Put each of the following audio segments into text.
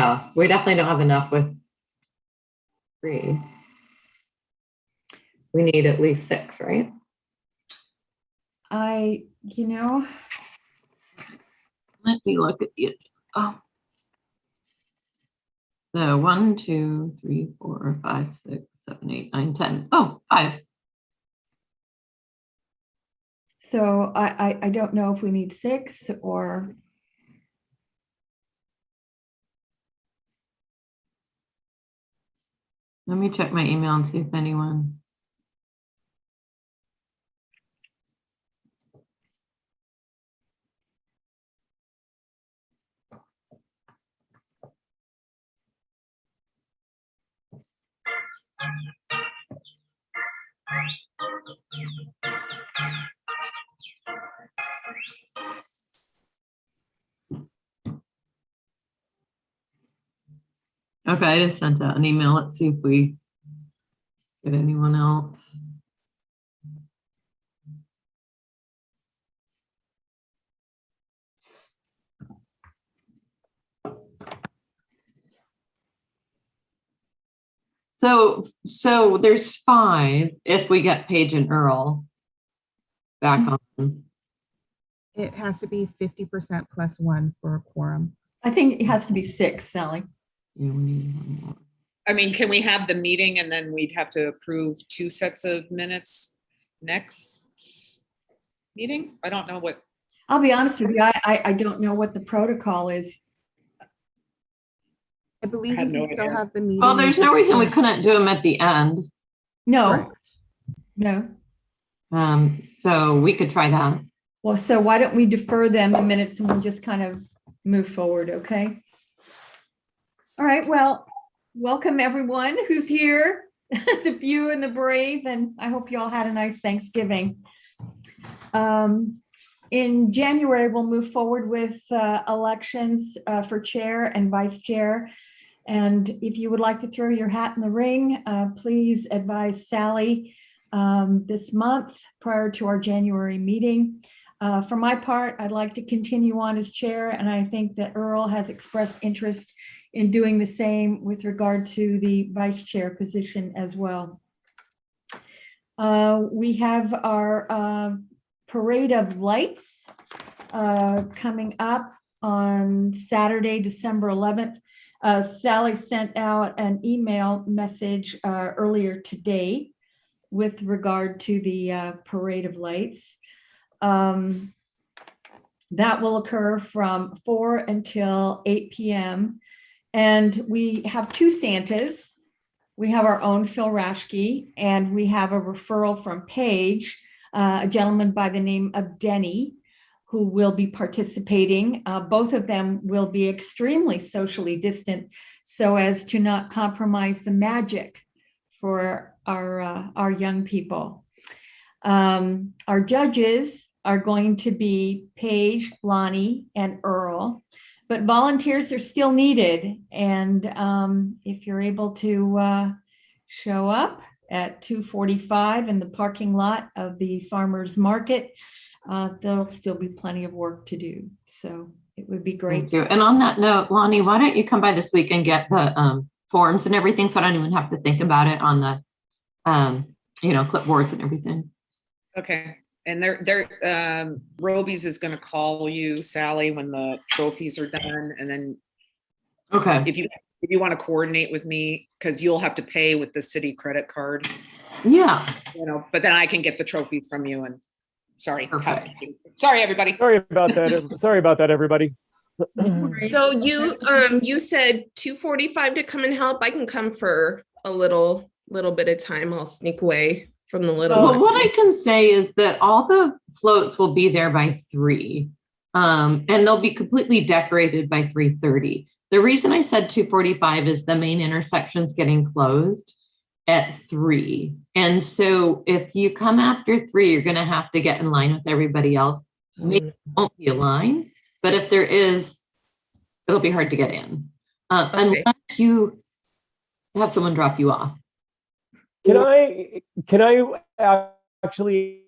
Yeah, we definitely don't have enough with 3. We need at least 6, right? Let me look at the, oh. So 1, 2, 3, 4, 5, 6, 7, 8, 9, 10. Oh, 5. So I don't know if we need 6 or. Let me check my email and see if anyone. Okay, I just sent out an email. Let's see if we get anyone else. So there's 5 if we get Paige and Earl back on. It has to be 50% plus 1 for a quorum. I think it has to be 6, Sally. Yeah, we need 1 more. I mean, can we have the meeting and then we'd have to approve 2 sets of minutes next meeting? I don't know what. I'll be honest with you, I don't know what the protocol is. I believe had you no can still idea. have the meeting. Well, there's no reason we couldn't do them at the end. No, Correct. no. So we could try that. Well, so why don't we defer them a minute and we'll just kind of move forward, okay? All right, well, welcome everyone who's here, the few and the brave, and I hope you all had a nice Thanksgiving. In January, we'll move forward with elections for chair and vice chair. And if you would like to throw your hat in the ring, please advise Sally this month prior to our January meeting. For my part, I'd like to continue on as chair, and I think that Earl has expressed interest in doing the same with regard to the vice chair position as well. We have our Parade of Lights coming up on Saturday, December 11th. Sally sent out an email message earlier today with regard to the Parade of Lights. That will occur from 4 until 8 p.m. And we have 2 Santas. We have our own Phil Rashke, and we have a referral from Paige, a gentleman by the name of Denny, who will be participating. Both of them will be extremely socially distant so as to not compromise the magic for our young people. Our judges are going to be Paige, Lonnie, and Earl, but volunteers are still needed. And if you're able to show up at 2:45 in the parking lot of the farmers market, there'll still be plenty of work to do. So it would be great. Thank you. And on that note, Lonnie, why don't you come by this week and get the forms and everything, so I don't even have to think about it on the clipboards and everything. Okay. And they're Roby's is going to call you, Sally, when the trophies are done. And then Okay. if you want to coordinate with me, because you'll have to pay with the city credit card, Yeah. but then I can get the trophies from you. And sorry. Okay. Sorry, everybody. Sorry about that. Sorry about that, everybody. So you said 2:45 to come and help. I can come for a little bit of time. I'll sneak away from the little Well, one. what I can say is that all the floats will be there by 3, and they'll be completely decorated by 3:30. The reason I said 2:45 is the main intersection's getting closed at 3. And so if you come after 3, you're going to have to get in line with everybody else. Maybe it won't be a line, but if there is, it'll be hard to get in. Okay. Unless you have someone drop you off. Can I actually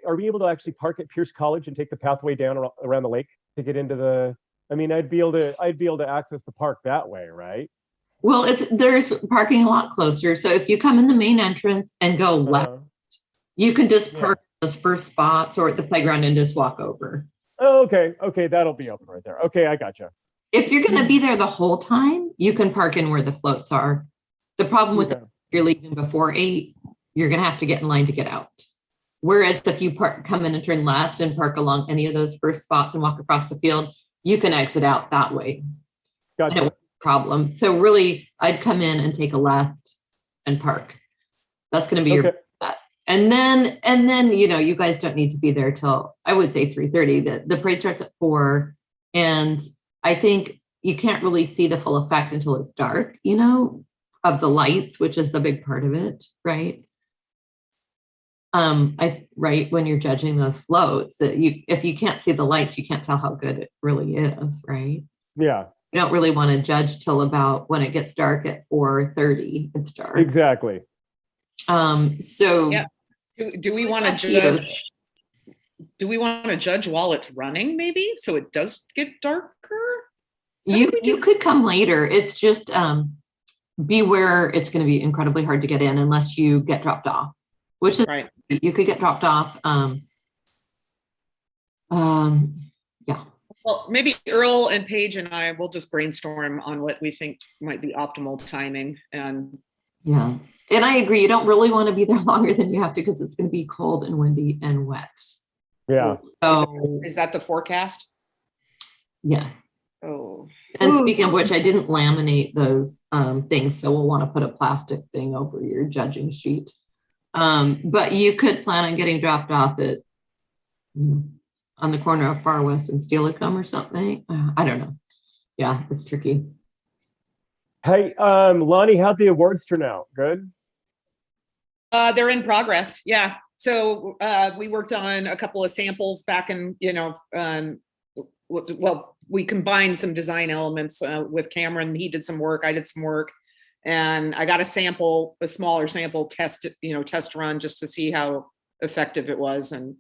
are we able to actually park at Pierce College and take the pathway down around the lake to get into the I mean, I'd be able to access the park that way, right? Well, there's parking a lot closer. So if you come in the main entrance and go left, Uh, you can just yeah. park those first spots or at the playground and just walk over. Oh, okay. Okay. That'll be open right there. Okay. I gotcha. If you're going to be there the whole time, you can park in where the floats are. The problem with Okay. if you're leaving before 8, you're going to have to get in line to get out. Whereas if you come in and turn left and park along any of those first spots and walk across the field, you can exit out that way. And it Gotcha. won't be a problem. So really, I'd come in and take a left and park. That's going to be your Okay. And then, you guys don't need to be there till, I would say 3:30. The parade starts at 4. And I think you can't really see the full effect until it's dark, of the lights, which is the big part of it, right? Right, when you're judging those floats, if you can't see the lights, you can't tell how good it really is, right? Yeah, You don't really want to judge till about when it gets dark at 4:30. It's dark. exactly. So Yeah. Do we want to up to you. judge? Do we want to judge while it's running, maybe, so it does get darker? You could come later. It's just beware, it's going to be incredibly hard to get in unless you get dropped off, which is Right. you could get dropped off. Yeah. Well, maybe Earl and Paige and I will just brainstorm on what we think might be optimal timing. And Yeah. And I agree. You don't really want to be there longer than you have to because it's going to be cold and windy and wet. Yeah. So, is that the forecast? yes. Oh, And Ooh. speaking of which, I didn't laminate those things, so we'll want to put a plastic thing over your judging sheet. But you could plan on getting dropped off at, on the corner of Far West and Steelicum or something. I don't know. Yeah, it's tricky. Hey, Lonnie, how'd the awards turn out? Good? they're in progress. Yeah. So we worked on a couple of samples back in, well, we combined some design elements with Cameron. He did some work, I did some work, and I got a smaller sample test run just to see how effective it was. And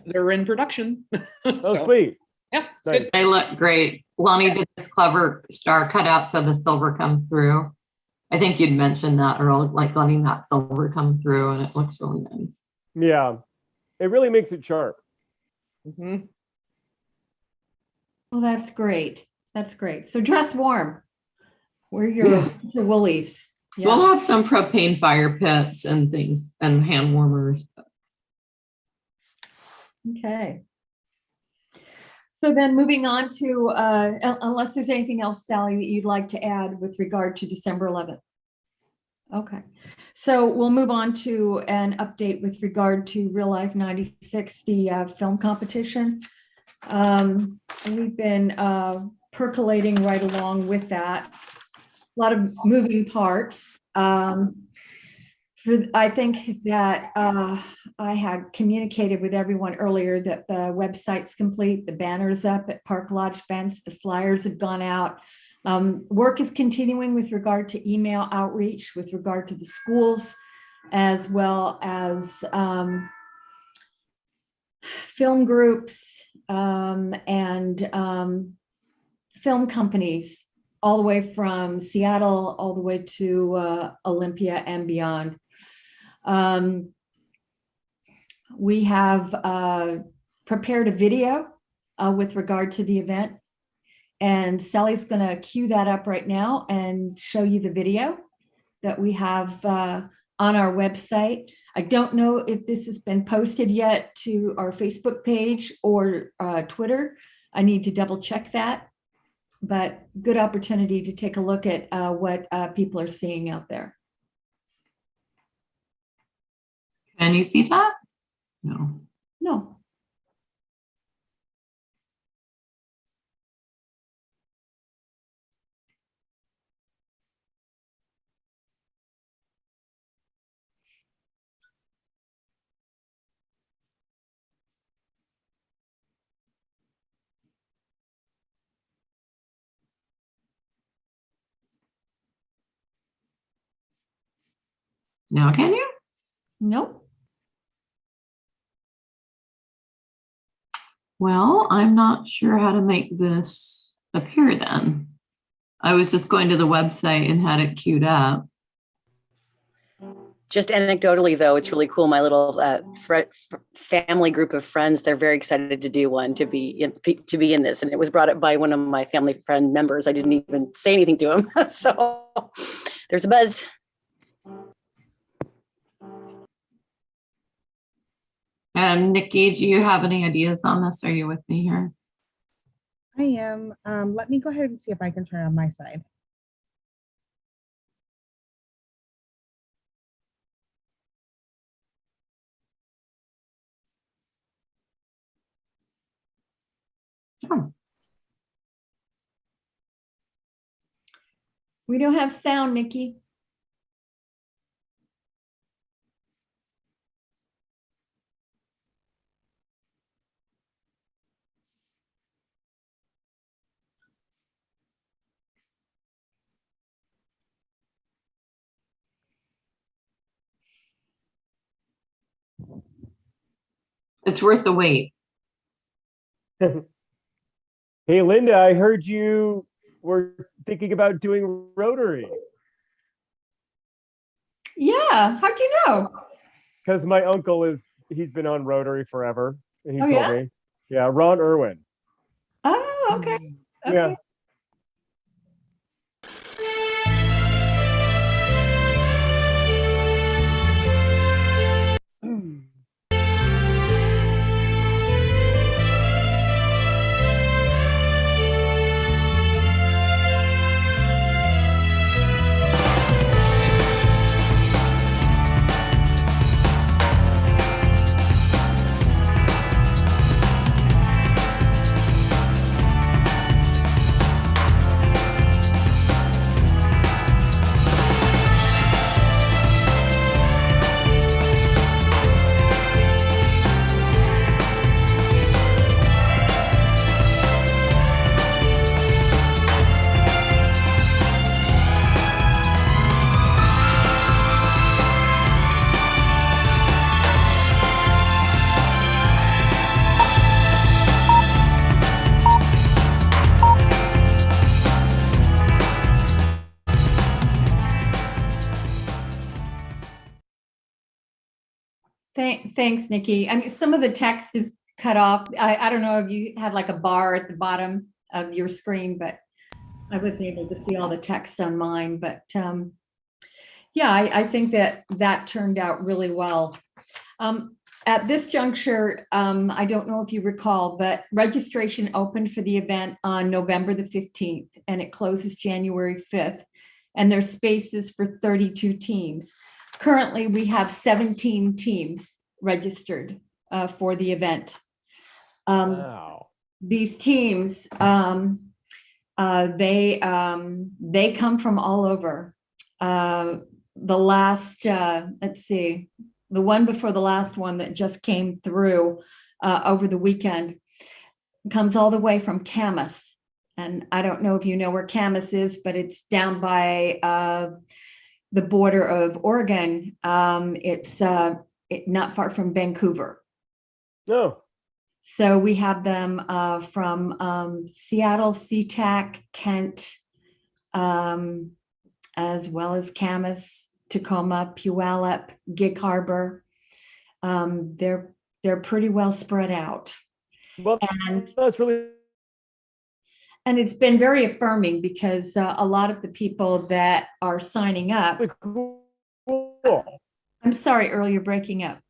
they're in production. Oh, So, sweet. yeah, it's Nice. good. They look great. Lonnie did this clever star cutout so the silver comes through. I think you'd mentioned that, or like letting that silver come through, and it looks really nice. Yeah. It really makes it sharp. Mhm. Well, that's great. That's great. So dress warm. Wear your woolies. Yeah. We'll have some propane fire pits and things and hand warmers. Okay. So then moving on to, unless there's anything else, Sally, that you'd like to add with regard to December 11th. Okay. So we'll move on to an update with regard to Real Life 96, the film competition. We've been percolating right along with that. A lot of moving parts. I think that I had communicated with everyone earlier that the website's complete, the banner's up at Park Lodge Fence, the flyers have gone out. Work is continuing with regard to email outreach, with regard to the schools, as well as film groups and film companies, all the way from Seattle, all the way to Olympia and beyond. We have prepared a video with regard to the event, and Sally's going to cue that up right now and show you the video that we have on our website. I don't know if this has been posted yet to our Facebook page or Twitter. I need to double check that, but good opportunity to take a look at what people are seeing out there. Can you see that? No. No. Now can you? Nope. Well, I'm not sure how to make this appear then. I was just going to the website and had it queued up. Just anecdotally, though, it's really cool. My little family group of friends, they're very excited to do one, to be in this. And it was brought up by one of my family friend members. I didn't even say anything to him. So there's a buzz. And Nikki, do you have any ideas on this? Are you with me here? I am. Let me go ahead and see if I can turn on my side. Sure. We don't have sound, Nikki. It's worth the wait. Hey, Linda, I heard you were thinking about doing Rotary Yeah, how'd you know? because my uncle he's been on Rotary forever. And he Oh, told yeah? me. Yeah, Ron Irwin. Oh, okay. Yeah. Okay. Thanks, Nikki. I mean, some of the text is cut off. I don't know if you had like a bar at the bottom of your screen, but I wasn't able to see all the text on mine. But yeah, I think that turned out really well. At this juncture, I don't know if you recall, but registration opened for the event on November the 15th, and it closes January 5th. And there's spaces for 32 teams. Currently, we have 17 teams registered for the event. Wow. These teams, they come from all over. The last, let's see, the one before the last one that just came through over the weekend comes all the way from Camas. And I don't know if you know where Camas is, but it's down by the border of Oregon. It's not far from Vancouver. No. So we have them from Seattle, SeaTac, Kent, as well as Camas, Tacoma, Puyallup, Gig Harbor. They're pretty well spread out. Well, And that's really it's been very affirming because a lot of the people that are signing up. cool. I'm sorry, Earl, you're breaking up.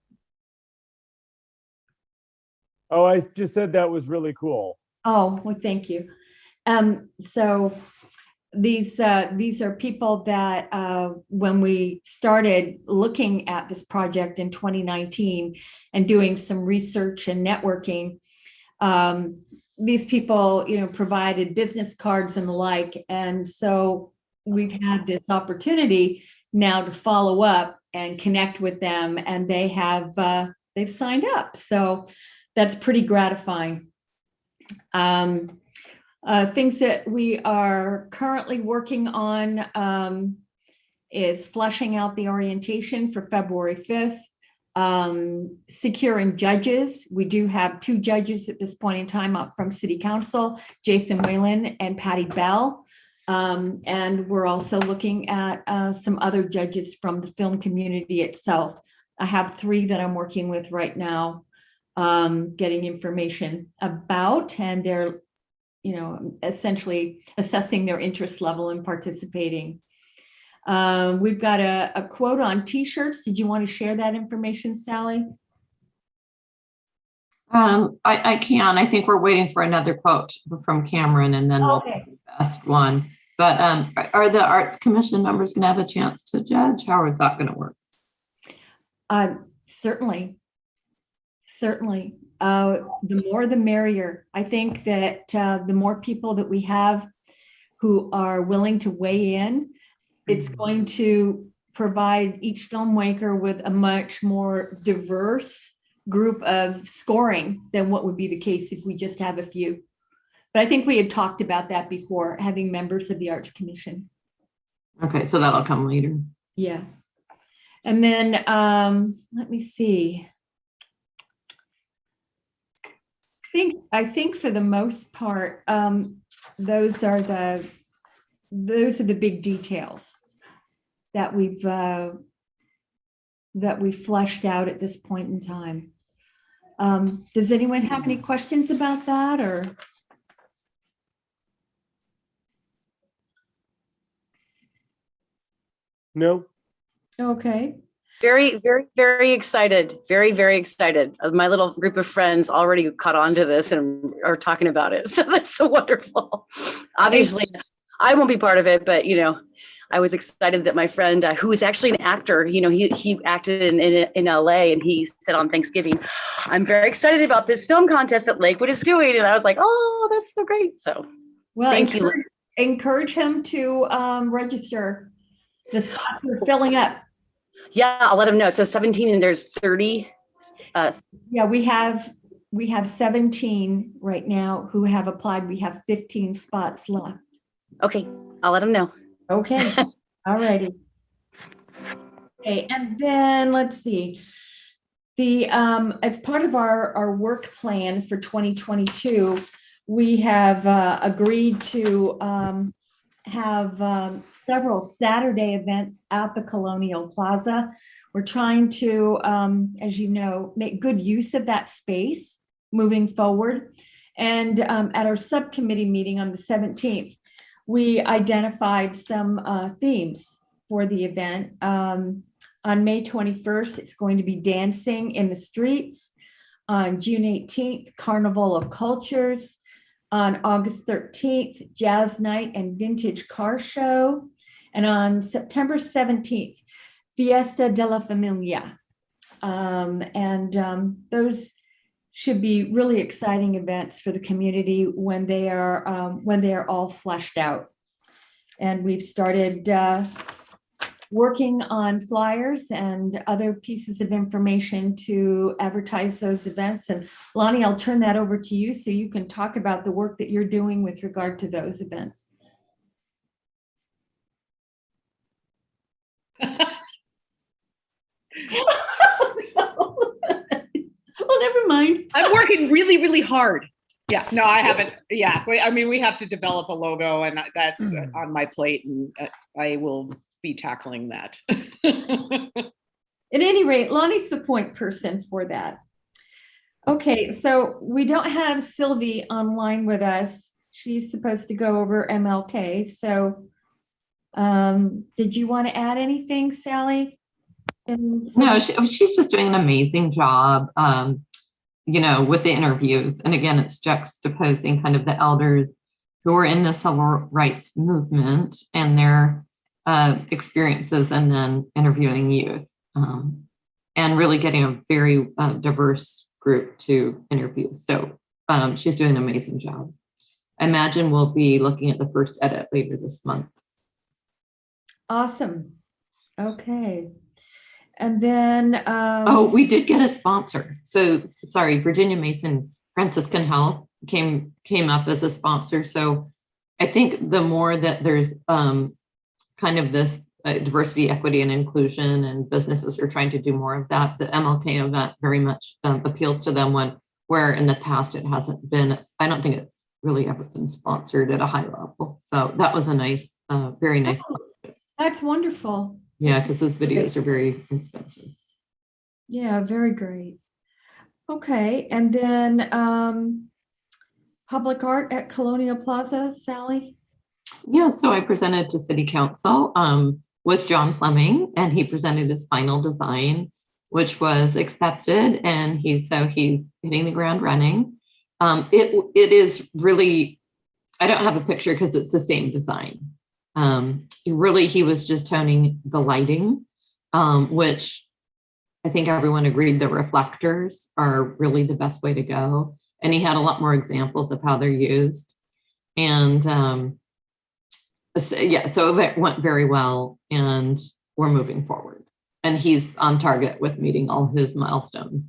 Oh, I just said that was really cool. Oh, well, thank you. So these are people that when we started looking at this project in 2019 and doing some research and networking, these people, provided business cards and the like. And so we've had this opportunity now to follow up and connect with them, and they have they've signed up. So that's pretty gratifying. Things that we are currently working on is fleshing out the orientation for February 5th. Securing judges. We do have 2 judges at this point in time up from City Council, Jason Whalen and Patty Bell. And we're also looking at some other judges from the film community itself. I have 3 that I'm working with right now, getting information about, and they're, essentially assessing their interest level in participating. We've got a quote on t-shirts. Did you want to share that information, Sally? I can. I think we're waiting for another quote from Cameron, and then we'll Okay. pick the best one. But are the Arts Commission members going to have a chance to judge? How is that going to work? Certainly. The more the merrier. I think that the more people that we have who are willing to weigh in, it's going to provide each filmmaker with a much more diverse group of scoring than what would be the case if we just have a few. But I think we had talked about that before, having members of the Arts Commission. Okay, so that'll come later. Yeah. And then let me see. I think for the most part, those are the big details that we've fleshed out at this point in time. Does anyone have any questions about that, or? No. Okay. Very, very, very excited. Very, very excited. My little group of friends already caught on to this and are talking about it. So that's so wonderful. Obviously, I won't be part of it, but I was excited that my friend, who is actually an actor, he acted in LA, and he said on Thanksgiving, "I'm very excited about this film contest that Lakewood is doing." And I was like, "Oh, that's so great." So Well, thank you. Encourage him to register. The spots are filling up. Yeah, I'll let him know. So 17 and there's 30. Yeah, we have 17 right now who have applied. We have 15 spots left. Okay, I'll let him know. Okay, all righty. Okay, and then let's see. The as part of our work plan for 2022, we have agreed to have several Saturday events at the Colonial Plaza. We're trying to, as you know, make good use of that space moving forward. And at our subcommittee meeting on the 17th, we identified some themes for the event. On May 21st, it's going to be dancing in the streets. On June 18th, Carnival of Cultures. On August 13th, Jazz Night and Vintage Car Show. And on September 17th, Fiesta de la Familia. Those should be really exciting events for the community when they are all fleshed out. And we've started working on flyers and other pieces of information to advertise those events. And Lonnie, I'll turn that over to you so you can talk about the work that you're doing with regard to those events. Well, never mind. I'm working really, really hard. Yeah, no, I haven't. Yeah, I mean, we have to develop a logo, and that's on my plate, and I will be tackling that. At any rate, Lonnie's the point person for that. Okay, so we don't have Sylvie online with us. She's supposed to go over MLK. So did you want to add anything, Sally? No, she's just doing an amazing job, with the interviews. And again, it's juxtaposing kind of the elders who are in the civil rights movement and their experiences, and then interviewing youth, and really getting a very diverse group to interview. So she's doing an amazing job. I imagine we'll be looking at the first edit later this month. Awesome. Okay. And then we did get a sponsor. So sorry, Virginia Mason Franciscan Health came up as a sponsor. So I think the more that there's kind of this diversity, equity, and inclusion, and businesses are trying to do more of that. The MLK event very much appeals to them where in the past it hasn't been. I don't think it's really ever been sponsored at a high level. So that was a nice, very nice. That's wonderful. Yeah, because those videos are very expensive. Yeah, very great. Okay, and then public art at Colonial Plaza, Sally? Yeah, so I presented to City Council with John Fleming, and he presented his final design, which was accepted, and he's hitting the ground running. It is really, I don't have a picture because it's the same design. Really, he was just toning the lighting, which I think everyone agreed the reflectors are really the best way to go. And he had a lot more examples of how they're used. And so it went very well, and we're moving forward. And he's on target with meeting all his milestones.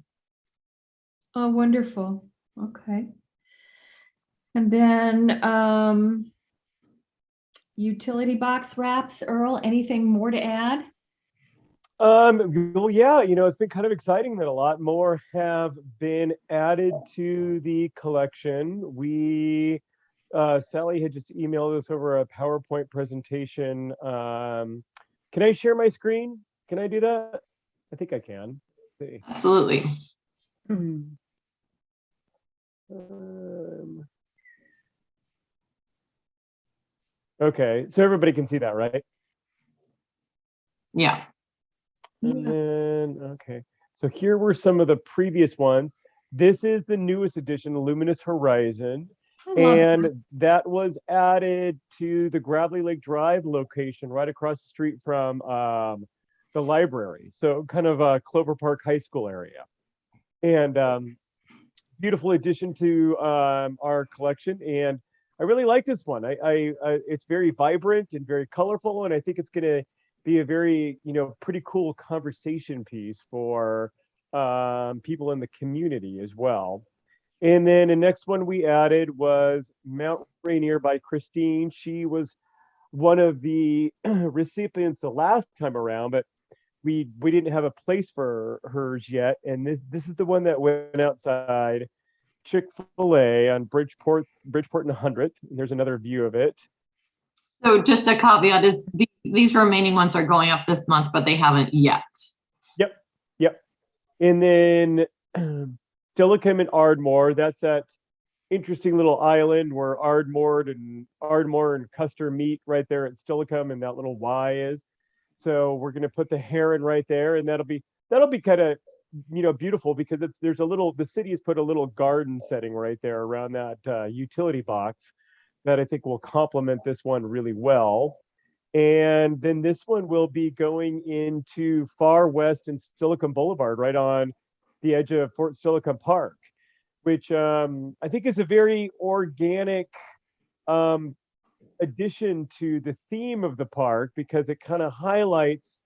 Oh, wonderful. Okay. And then utility box wraps, Earl, anything more to add? Well, yeah, it's been kind of exciting that a lot more have been added to the collection. Sally had just emailed us over a PowerPoint presentation. Can I share my screen? Can I do that? I think I can. Let's see. Absolutely. Okay, so everybody can see that, right? Yeah. And then, okay, so here were some of the previous ones. This is the newest edition, Luminous Horizon, and that was added to the Gravelly Lake Drive location right across the street from the library. So kind of Clover Park High School area. And beautiful addition to our collection. And I really like this one. It's very vibrant and very colorful, and I think it's going to be a very, pretty cool conversation piece for people in the community as well. And then the next one we added was Mount Rainier by Christine. She was one of the recipients the last time around, but we didn't have a place for hers yet. And this is the one that went outside Chick-fil-A on Bridgeport and 100th. There's another view of it. So just a caveat is these remaining ones are going up this month, but they haven't yet. Yep. And then Stillicum and Ardmore, that's that interesting little island where Ardmore and Custer meet right there at Stillicum, and that little Y is. So we're going to put the heron right there, and that'll be kind of beautiful because the city has put a little garden setting right there around that utility box that I think will complement this one really well. And then this one will be going into Far West and Stillicum Boulevard, right on the edge of Fort Stillicum Park, which I think is a very organic addition to the theme of the park, because it kind of highlights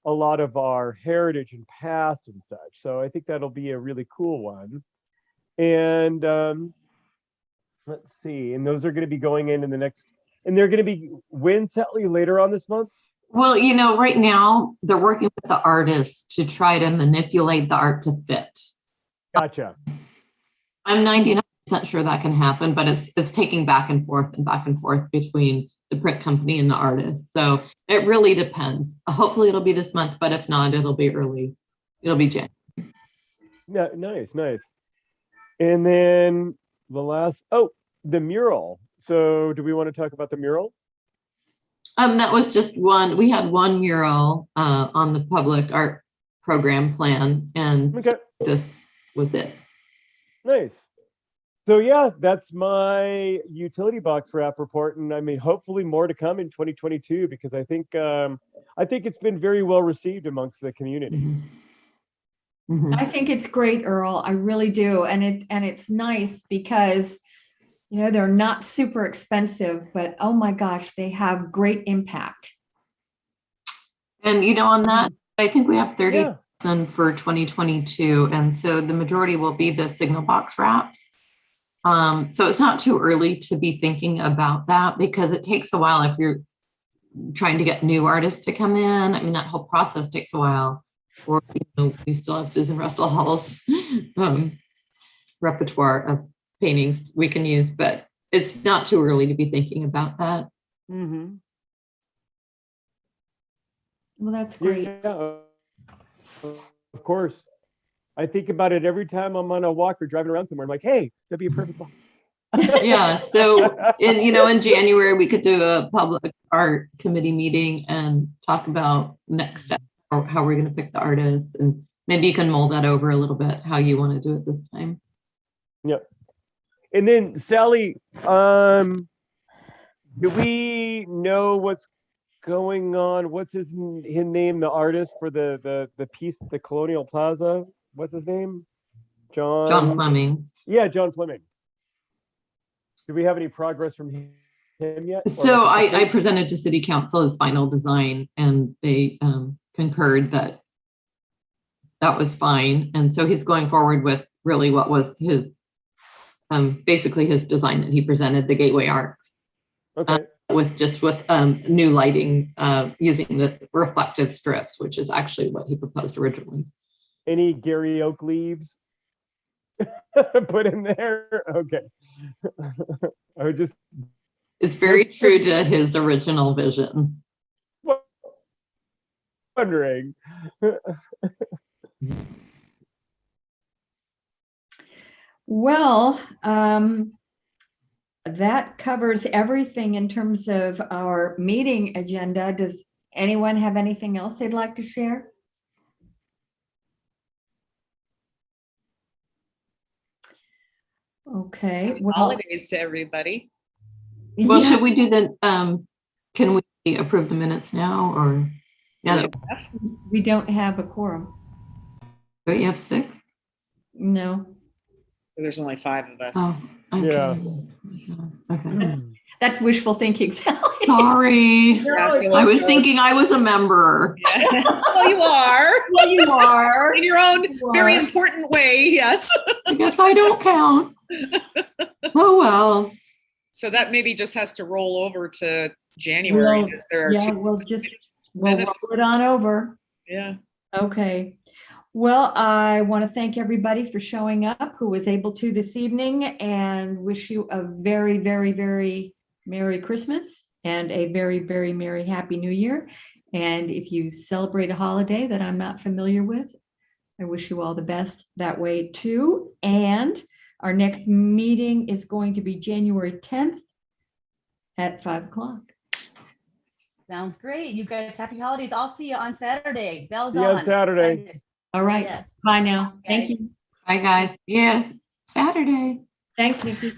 a lot of our heritage and past and such. So I think that'll be a really cool one. And let's see, and those are going to be going in the next, and they're going to be when, Sally, later on this month? Well, right now they're working with the artists to try to manipulate the art to fit. Gotcha. I'm 99% sure that can happen, but it's taking back and forth between the print company and the artist. So it really depends. Hopefully it'll be this month, but if not, it'll be early. It'll be January. Yeah, nice. And then the mural. So do we want to talk about the mural? That was just one. We had one mural on the public art program plan, and okay. This was it. Nice. So yeah, that's my utility box wrap report, and I mean, hopefully more to come in 2022, because I think it's been very well received amongst the community. Mm-hmm. I think it's great, Earl. I really do, and it's nice because they're not super expensive, but oh my gosh, they have great impact. And on that, I think we have 30,000 for 2022, and so the majority will be the signal box wraps. So it's not too early to be thinking about that, because it takes a while. If you're trying to get new artists to come in. I mean, that whole process takes a while. Or, we still have Susan Russell Hall's repertoire of paintings we can use, but it's not too early to be thinking about that. Mm-hmm. Well, that's great. Yeah, of course. I think about it every time I'm on a walk or driving around somewhere. I'm like, hey, that'd be a perfect walk. Yeah, so in January, we could do a public art committee meeting and talk about next steps, or how we're going to pick the artists, and maybe you can mold that over a little bit, how you want to do it this time. Yep. And then Sally, do we know what's going on? What's his name, the artist for the piece, the Colonial Plaza? What's his name? John Fleming. Yeah, John Fleming. Do we have any progress from him yet? So I presented to City Council his final design, and they concurred that that was fine. And so he's going forward with really what was his, basically his design that he presented, the Gateway Arcs. Okay. With new lighting, using the reflective strips, which is actually what he proposed originally. Any Gary Oak leaves put in there? Okay. It's very true to his original vision. Wondering. Well, that covers everything in terms of our meeting agenda. Does anyone have anything else they'd like to share? Okay. Well, Holidays to everybody. Well, yeah, should we do can we approve the minutes now, or? Yeah, we don't have a quorum. but you have 6? No, There's only 5 of us. Oh, okay. Yeah. Okay. that's wishful thinking, Sally. Sorry. Yeah, so I was also- thinking I was a member. Yeah. Well, you are. Well, you are. In your own You very are. important way, yes. I guess I don't count. Oh, well. So that maybe just has to roll over to January. Well, There are Yeah, 2 we'll minutes. roll it on over. Yeah. Okay. Well, I want to thank everybody for showing up who was able to this evening, and wish you a very, very, very Merry Christmas and a very, very Merry Happy New Year. And if you celebrate a holiday that I'm not familiar with, I wish you all the best that way too. And our next meeting is going to be January 10th at 5 o'clock. Sounds great. You guys, happy holidays. I'll see you on Saturday. Bells See you on on. Saturday. All right. Yes. Bye now. Thank Okay. you. Bye, guys. Yeah, Saturday. Thanks, Nikki.